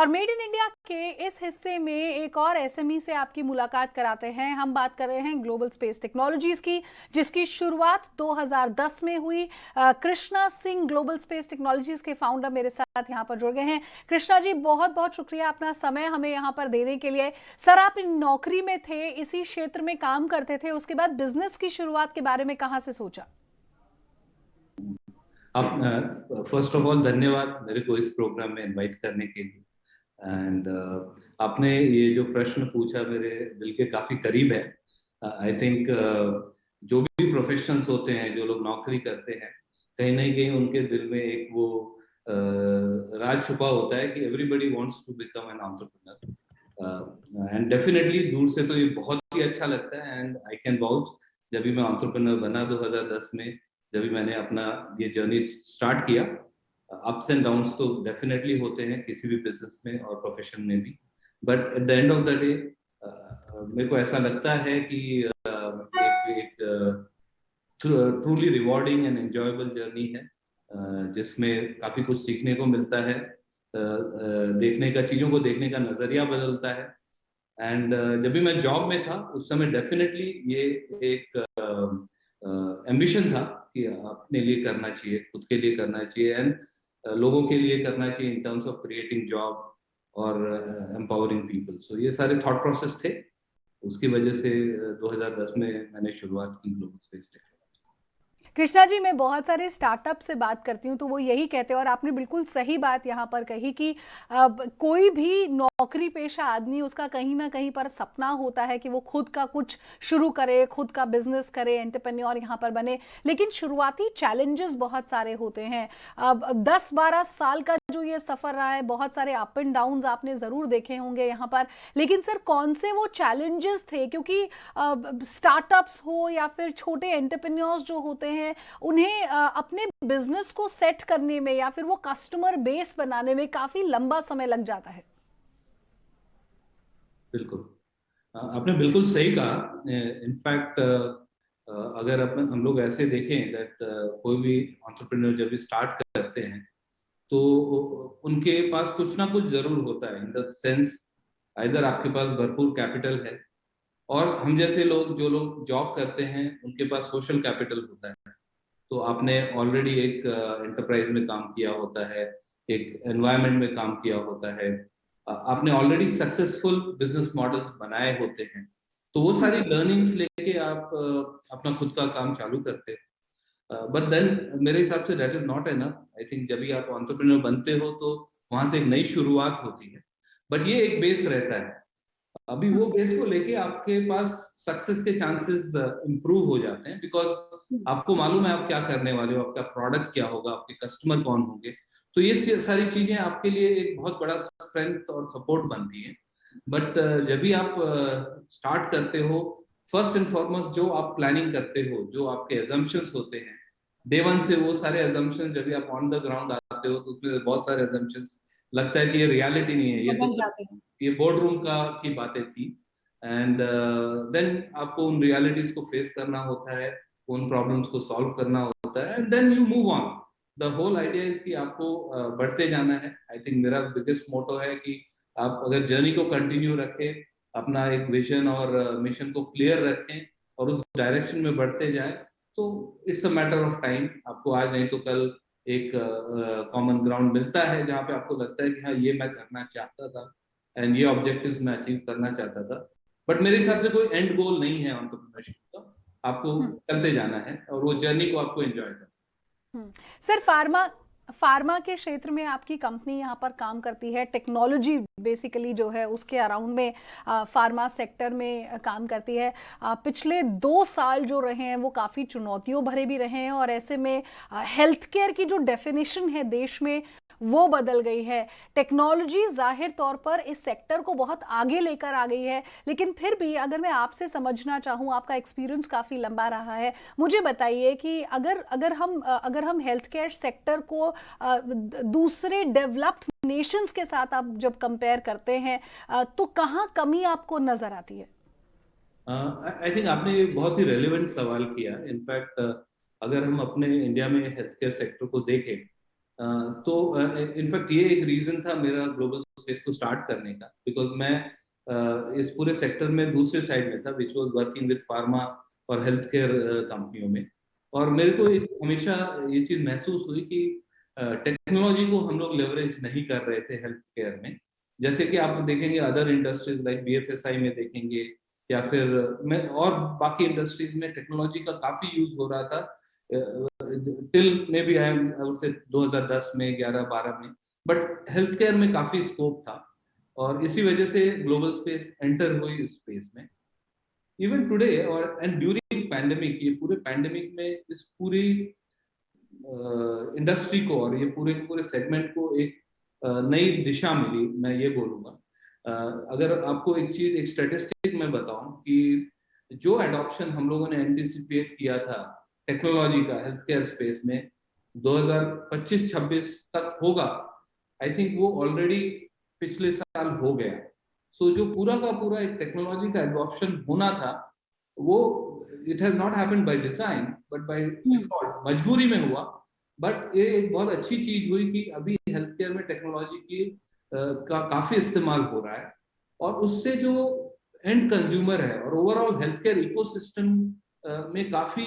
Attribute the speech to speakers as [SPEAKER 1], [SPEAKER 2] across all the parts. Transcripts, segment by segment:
[SPEAKER 1] और made in India के इस हिस्से में एक और एसएमई से आपकी मुलाकात कराते हैं। हम बात कर रहे हैं ग्लोबल स्पेस टेक्नोलॉजीज की, जिसकी शुरुआत 2010 में हुई। Krishna Singh global space technologies के फाउंडर मेरे साथ यहाँ पर जुड़ गए हैं। कृष्णा जी, बहुत बहुत शुक्रिया अपना समय हमें यहाँ पर देने के लिए। सर, आप नौकरी में थे, इसी क्षेत्र में काम करते थे, उसके बाद बिजनेस की शुरुआत के बारे में कहाँ से सोचा?
[SPEAKER 2] आप फर्स्ट ऑफ ऑल धन्यवाद मेरे को इस प्रोग्राम में इनवाइट करने के लिए। एंड आपने ये जो प्रश्न पूछा मेरे दिल के काफी करीब है। आई थिंक जो भी प्रोफेशनल्स होते हैं, जो लोग नौकरी करते हैं, कहीं ना कहीं उनके दिल में एक वो राज छुपा होता है कि everybody wants to become an entrepreneur. And definitely दूर से तो ये बहुत ही अच्छा लगता है। एंड आई कैन वाउच, जब भी मैं एंटरप्रेन्योर बना 2010 में, जब भी मैंने अपना ये जर्नी स्टार्ट किया, अप्स एंड डाउन्स तो डेफिनेटली होते हैं किसी भी बिजनेस में और प्रोफेशन में भी। But at the end of the day मेरे को ऐसा लगता है कि एक truly rewarding and enjoyable journey है, जिसमें काफी कुछ सीखने को मिलता है, देखने का, चीजों को देखने का नजरिया बदलता है। एंड जब भी मैं जॉब में था उस समय डेफिनेटली ये एक एम्बिशन था कि अपने लिए करना चाहिए, खुद के लिए करना चाहिए, एंड लोगों के लिए करना चाहिए इन टर्म्स ऑफ क्रिएटिंग जॉब और एम्पावरिंग पीपल। सो ये सारे थॉट प्रोसेस थे, उसकी वजह से 2010 में मैंने शुरुआत की global space technology.
[SPEAKER 1] Krishna ji, मैं बहुत सारे स्टार्टअप से बात करती हूँ तो वो यही कहते हैं, और आपने बिल्कुल सही बात यहाँ पर कही कि कोई भी नौकरी पेशा आदमी, उसका कहीं ना कहीं पर सपना होता है कि वो खुद का कुछ शुरू करे, खुद का बिजनेस करे, एंटरप्रेन्योर यहाँ पर बने। लेकिन शुरुआती चैलेंजेस बहुत सारे होते हैं। अब 10-12 साल का जो ये सफ़र रहा है, बहुत सारे अप एंड डाउन्स आपने ज़रूर देखे होंगे यहाँ पर। लेकिन सर, कौन से वो चैलेंजेस थे? क्योंकि स्टार्टअप्स हो या फिर छोटे एंटरप्रेन्योर्स जो होते हैं, उन्हें अपने बिजनेस को सेट करने में या फिर वो कस्टमर बेस बनाने में काफी लंबा समय लग जाता है।
[SPEAKER 2] बिल्कुल, आपने बिल्कुल सही कहा। इनफैक्ट अगर हम लोग ऐसे देखें दैट कोई भी एंटरप्रेन्योर जब भी स्टार्ट करते हैं तो उनके पास कुछ ना कुछ जरूर होता है, इन द सेंस इधर आपके पास भरपूर कैपिटल है, और हम जैसे लोग, जो लोग जॉब करते हैं, उनके पास सोशल कैपिटल होता है। तो आपने ऑलरेडी एक एंटरप्राइज में काम किया होता है, एक एनवायरनमेंट में काम किया होता है, आपने ऑलरेडी सक्सेसफुल बिजनेस मॉडल्स बनाए होते हैं। तो वो सारी लर्निंग्स लेके आप अपना खुद का काम चालू करते हैं। बट देन मेरे हिसाब say that is not enough. I think जब भी आप एंटरप्रेन्योर बनते हो तो वहां से एक नई शुरुआत होती है, बट ये एक बेस रहता है। अभी वो बेस को लेके आपके पास सक्सेस के चांसेस इंप्रूव हो जाते हैं, बिकॉज आपको मालूम है आप क्या करने वाले हो, आपका प्रोडक्ट क्या होगा, आपके कस्टमर कौन होंगे। तो ये सारी चीजें आपके लिए एक बहुत बड़ा स्ट्रेंथ और सपोर्ट बनती है। बट जब भी आप स्टार्ट करते हो, फर्स्ट एंड फॉरमोस्ट जो आप प्लानिंग करते हो, जो आपके एजम्पशंस होते हैं डे वन से, वो सारे एजम्पशंस जब भी आप ऑन द ग्राउंड आते हो तो उसमें बहुत सारे एजम्पशंस लगता है कि ये रियलिटी नहीं है, ये
[SPEAKER 1] बदल
[SPEAKER 2] तो
[SPEAKER 1] जाते हैं।
[SPEAKER 2] ये बोर्ड रूम का की बातें थी। एंड देन आपको उन रियलिटीज को फेस करना होता है, उन प्रॉब्लम्स को सॉल्व करना होता है, and then you move on. The whole idea is कि आपको बढ़ते जाना है। आई थिंक मेरा बिगेस्ट मोटो है कि आप अगर जर्नी को कंटिन्यू रखें, अपना एक विजन और मिशन को क्लियर रखें और उस डायरेक्शन में बढ़ते जाएं, तो it's a matter of time. आपको आज नहीं तो कल एक कॉमन ग्राउंड मिलता है जहाँ पे आपको लगता है कि हाँ, ये मैं करना चाहता था एंड ये ऑब्जेक्टिव्स मैं अचीव करना चाहता था। बट मेरे हिसाब से कोई एंड गोल नहीं है एंटरप्रेन्योरशिप का। आपको चलते जाना है और वो जर्नी को आपको एंजॉय करना
[SPEAKER 1] हम्म। सर, फार्मा फार्मा के क्षेत्र में आपकी कंपनी यहाँ पर काम करती है, टेक्नोलॉजी बेसिकली जो है उसके अराउंड में फार्मा सेक्टर में काम करती है। पिछले 2 साल जो रहे हैं वो काफ़ी चुनौतियों भरे भी रहे हैं, और ऐसे में हेल्थ केयर की जो डेफिनेशन है देश में वो बदल गई है। टेक्नोलॉजी जाहिर तौर पर इस सेक्टर को बहुत आगे लेकर आ गई है, लेकिन फिर भी अगर मैं आपसे समझना चाहूँ, आपका एक्सपीरियंस काफ़ी लंबा रहा है, मुझे बताइए कि अगर हम हेल्थ केयर सेक्टर को दूसरे डेवलप्ड नेशंस के साथ आप जब कंपेयर करते हैं तो कहाँ कमी आपको नजर आती है?
[SPEAKER 2] आई थिंक आपने ये बहुत ही रेलिवेंट सवाल किया। इनफैक्ट अगर हम अपने इंडिया में हेल्थ केयर सेक्टर को देखें, तो इनफैक्ट ये एक रीजन था मेरा ग्लोबल स्पेस को स्टार्ट करने का, बिकॉज मैं इस पूरे सेक्टर में दूसरे साइड में था, which was working with pharma और हेल्थ केयर कंपनियों में। और मेरे को हमेशा ये चीज महसूस हुई कि टेक्नोलॉजी को हम लोग लेवरेज नहीं कर रहे थे हेल्थ केयर में। जैसे कि आप देखेंगे अदर इंडस्ट्रीज लाइक बीएफएसआई में देखेंगे, या फिर मैं और बाकी इंडस्ट्रीज में टेक्नोलॉजी का काफी यूज हो रहा था till maybe I would say 2010 में 11-12 में, बट हेल्थ केयर में काफी स्कोप था और इसी वजह से ग्लोबल स्पेस एंटर हुई इस स्पेस में। इवन टुडे और एंड ड्यूरिंग पैंडेमिक, ये पूरे पैंडेमिक में इस पूरी इंडस्ट्री को और ये पूरे पूरे सेगमेंट को एक नई दिशा मिली, मैं ये बोलूंगा। अगर आपको एक चीज, एक स्टैटिस्टिक मैं बताऊं कि जो एडॉप्शन हम लोगों ने एंटिसिपेट किया था टेक्नोलॉजी का हेल्थ केयर स्पेस में 2025-26 तक होगा, आई थिंक वो ऑलरेडी पिछले साल हो गया। सो जो पूरा का पूरा एक टेक्नोलॉजी का एडॉप्शन होना था, वो it has not happened by design but by default, मजबूरी में हुआ। बट ये एक बहुत अच्छी चीज हुई कि अभी हेल्थ केयर में टेक्नोलॉजी की का काफी इस्तेमाल हो रहा है, और उससे जो एंड कंज्यूमर है और ओवरऑल हेल्थ केयर इकोसिस्टम में काफी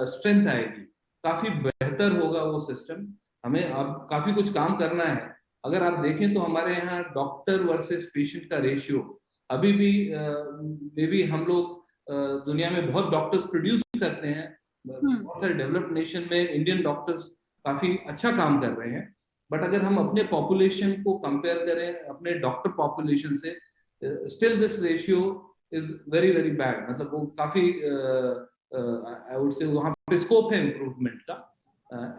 [SPEAKER 2] स्ट्रेंथ आएगी, काफी बेहतर होगा वो सिस्टम। हमें अब काफी कुछ काम करना है। अगर आप देखें तो हमारे यहाँ डॉक्टर वर्सेस पेशेंट का रेशियो अभी भी मे बी हम लोग दुनिया में बहुत डॉक्टर्स प्रोड्यूस करते हैं, बहुत सारे डेवलप्ड नेशन में इंडियन डॉक्टर्स काफी अच्छा काम कर रहे हैं, बट अगर हम अपने पॉपुलेशन को कंपेयर करें अपने डॉक्टर पॉपुलेशन से, still this ratio is very very bad. मतलब वो काफी आई वुड से वहां पे स्कोप है इम्प्रूवमेंट का,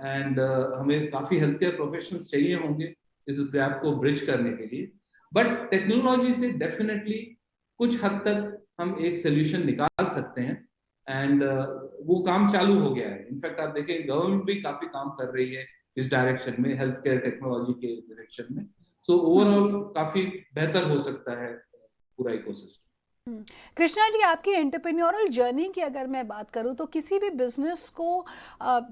[SPEAKER 2] एंड हमें काफी हेल्थ केयर प्रोफेशनल चाहिए होंगे इस गैप को ब्रिज करने के लिए। बट टेक्नोलॉजी से डेफिनेटली कुछ हद तक हम एक सोल्यूशन निकाल सकते हैं, एंड वो काम चालू हो गया है। इनफैक्ट आप देखें गवर्नमेंट भी काफी काम कर रही है इस डायरेक्शन में, हेल्थ केयर टेक्नोलॉजी के डायरेक्शन में। सो ओवरऑल काफी बेहतर हो सकता है पूरा इकोसिस्टम।
[SPEAKER 1] कृष्णा जी, आपकी एंटरप्रेन्योरल जर्नी की अगर मैं बात करूं तो किसी भी बिजनेस को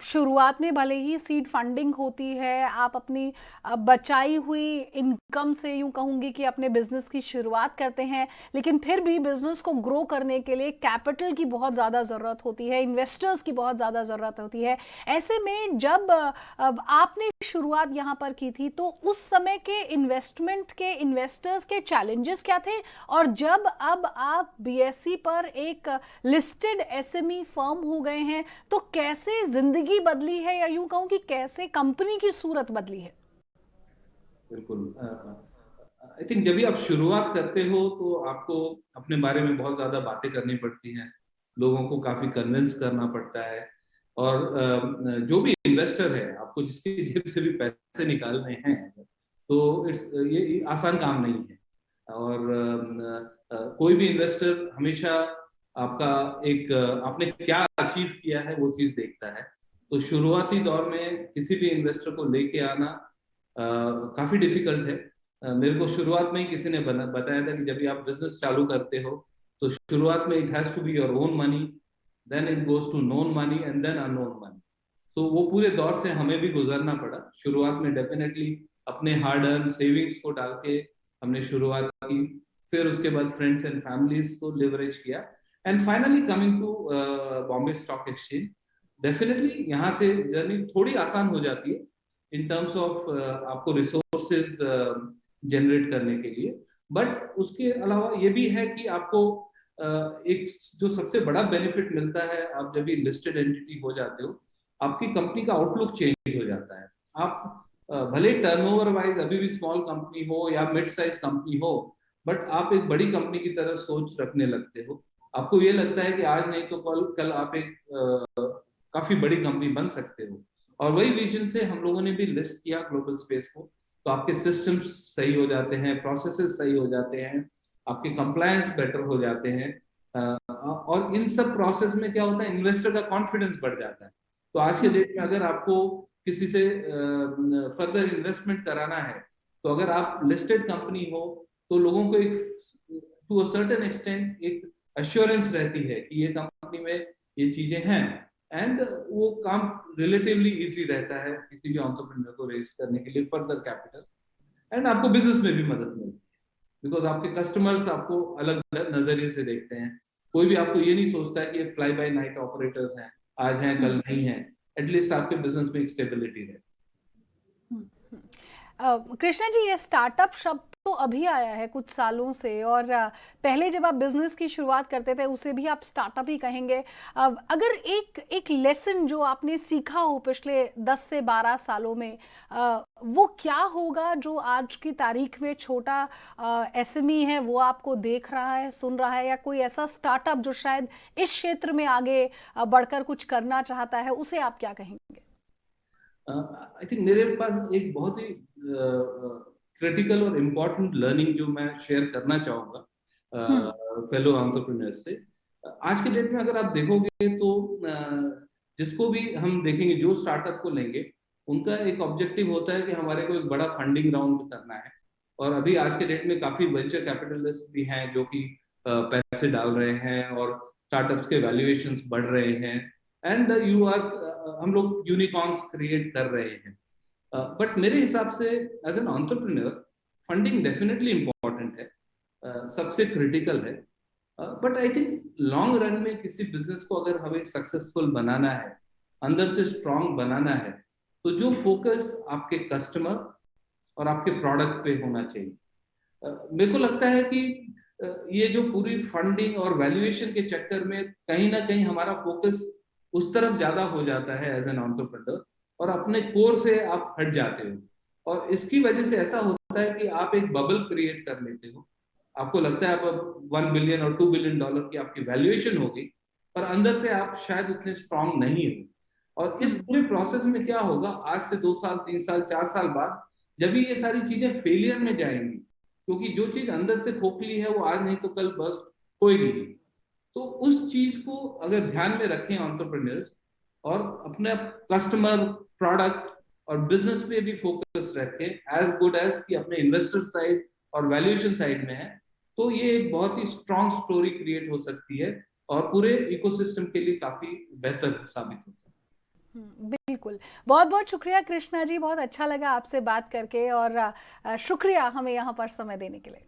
[SPEAKER 1] शुरुआत में भले ही सीड फंडिंग होती है, आप अपनी बचाई हुई इनकम से यूं कहूंगी कि अपने बिजनेस की शुरुआत करते हैं, लेकिन फिर भी बिजनेस को ग्रो करने के लिए कैपिटल की बहुत ज़्यादा ज़रूरत होती है, इन्वेस्टर्स की बहुत ज़्यादा ज़रूरत होती है। ऐसे में जब आपने शुरुआत यहाँ पर की थी तो उस समय के इन्वेस्टमेंट के इन्वेस्टर्स के चैलेंजेस क्या थे, और जब अब आप बीएसई पर एक लिस्टेड एसएमई फर्म हो गए हैं तो कैसे जिंदगी बदली है, या यूं कहूं कि कैसे कंपनी की सूरत बदली है?
[SPEAKER 2] बिल्कुल, आई थिंक जब भी आप शुरुआत करते हो तो आपको अपने बारे में बहुत ज्यादा बातें करनी पड़ती हैं, लोगों को काफी कन्विंस करना पड़ता है, और जो भी इन्वेस्टर है आपको जिसकी जेब से भी पैसे निकालने हैं तो ये आसान काम नहीं है। और कोई भी इन्वेस्टर हमेशा आपका एक आपने क्या अचीव किया है वो चीज देखता है। तो शुरुआती दौर में किसी भी इन्वेस्टर को लेके आना काफी डिफिकल्ट है। मेरे को शुरुआत में ही किसी ने बताया था कि जब भी आप बिजनेस चालू करते हो तो शुरुआत में it has to be your own money, then it goes to known money and then unknown money. तो वो पूरे दौर से हमें भी गुजरना पड़ा। शुरुआत में डेफिनेटली अपने हार्ड अर्न सेविंग्स को डाल के हमने शुरुआत की, फिर उसके बाद फ्रेंड्स एंड फैमिलीज को लिवरेज किया, and finally coming to Bombay stock exchange. Definitely यहाँ से जर्नी थोड़ी आसान हो जाती है इन टर्म्स ऑफ आपको रिसोर्सेज जनरेट करने के लिए, बट उसके अलावा ये भी है कि आपको एक जो सबसे बड़ा बेनिफिट मिलता है आप जब भी लिस्टेड एंटिटी हो जाते हो, आपकी कंपनी का आउटलुक चेंज हो जाता है। आप भले टर्नओवर वाइज अभी भी स्मॉल कंपनी हो या मिड साइज कंपनी हो, बट आप एक बड़ी कंपनी की तरह सोच रखने लगते हो। आपको ये लगता है कि आज नहीं तो कल आप एक काफी बड़ी कंपनी बन सकते हो। और वही विजन से हम लोगों ने भी लिस्ट किया ग्लोबल स्पेस को। तो आपके सिस्टम्स सही हो जाते हैं, प्रोसेसेस सही हो जाते हैं, आपके कंप्लायंस बेटर हो जाते हैं, और इन सब प्रोसेस में क्या होता है, इन्वेस्टर का कॉन्फिडेंस बढ़ जाता है। तो आज के डेट में अगर आपको किसी से फर्दर इन्वेस्टमेंट कराना है, तो अगर आप लिस्टेड कंपनी हो तो लोगों को एक टू अ सर्टेन एक्सटेंट एक अश्योरेंस रहती है कि ये कंपनी में ये चीजें हैं, एंड वो काम रिलेटिवली इजी रहता है किसी भी एंटरप्रेन्योर को रेज करने के लिए फर्दर कैपिटल। एंड आपको बिजनेस में भी मदद मिलती है, बिकॉज आपके कस्टमर्स आपको अलग अलग नजरिए से देखते हैं। कोई भी आपको ये नहीं सोचता है कि ये फ्लाई बाय नाइट ऑपरेटर्स हैं, आज हैं कल नहीं है। एटलीस्ट आपके बिजनेस में एक स्टेबिलिटी है।
[SPEAKER 1] कृष्णा जी, ये स्टार्टअप शब्द तो अभी आया है कुछ सालों से, और पहले जब आप बिजनेस की शुरुआत करते थे उसे भी आप स्टार्टअप ही कहेंगे। अगर एक एक लेसन जो आपने सीखा हो पिछले 10 से 12 सालों में, वो क्या होगा जो आज की तारीख में छोटा एसएमई है वो आपको देख रहा है, सुन रहा है, या कोई ऐसा स्टार्टअप जो शायद इस क्षेत्र में आगे बढ़कर कुछ करना चाहता है, उसे आप क्या कहेंगे?
[SPEAKER 2] आई थिंक मेरे पास एक बहुत ही क्रिटिकल और इम्पोर्टेंट लर्निंग जो मैं शेयर करना चाहूंगा फेलो एंटरप्रेन्योर्स से। आज के डेट में अगर आप देखोगे तो जिसको भी हम देखेंगे, जो स्टार्टअप को लेंगे, उनका एक ऑब्जेक्टिव होता है कि हमारे को एक बड़ा फंडिंग राउंड करना है। और अभी आज के डेट में काफी वेंचर कैपिटलिस्ट भी हैं जो कि पैसे डाल रहे हैं और स्टार्टअप्स के वैल्यूएशंस बढ़ रहे हैं। एंड यू आर हम लोग यूनिकॉर्न्स क्रिएट कर रहे हैं। बट मेरे हिसाब से as an entrepreneur funding definitely important है, सबसे क्रिटिकल है। But I think long run में किसी बिजनेस को अगर हमें सक्सेसफुल बनाना है, अंदर से स्ट्रांग बनाना है, तो जो फोकस आपके कस्टमर और आपके प्रोडक्ट पे होना चाहिए। मेरे को लगता है कि ये जो पूरी फंडिंग और वैल्यूएशन के चक्कर में कहीं ना कहीं हमारा फोकस उस तरफ ज्यादा हो जाता है एज एन एंटरप्रेन्योर, और अपने कोर से आप हट जाते हो। और इसकी वजह से ऐसा होता है कि आप एक बबल क्रिएट कर लेते हो। आपको लगता है अब 1 बिलियन और $2 बिलियन की आपकी वैल्यूएशन होगी, पर अंदर से आप शायद उतने स्ट्रांग नहीं हो। और इस पूरे प्रोसेस में क्या होगा, आज से 2 साल 3 साल 4 साल बाद जब भी ये सारी चीजें फेलियर में जाएंगी, क्योंकि जो चीज अंदर से खोखली है वो आज नहीं तो कल बस्ट होएगी। तो उस चीज को अगर ध्यान में रखें एंटरप्रेन्योर्स, और अपने कस्टमर, प्रोडक्ट और बिजनेस पे भी फोकस रखें एज गुड एज कि अपने इन्वेस्टर साइड और वैल्यूएशन साइड में है, तो ये एक बहुत ही स्ट्रॉन्ग स्टोरी क्रिएट हो सकती है और पूरे इकोसिस्टम के लिए काफी बेहतर साबित हो सकती है।
[SPEAKER 1] बिल्कुल। बहुत बहुत शुक्रिया कृष्णा जी, बहुत अच्छा लगा आपसे बात करके, और शुक्रिया हमें यहाँ पर समय देने के लिए।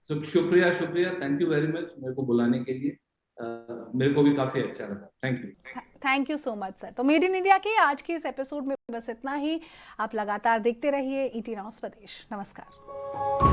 [SPEAKER 2] शुक्रिया शुक्रिया, थैंक यू वेरी मच मेरे को बुलाने के लिए। मेरे को भी काफी अच्छा लगा, thank you.
[SPEAKER 1] Thank you so much sir. तो मेड इन इंडिया के आज की इस एपिसोड में बस इतना ही। आप लगातार देखते रहिए ET नाउ स्वदेश। नमस्कार।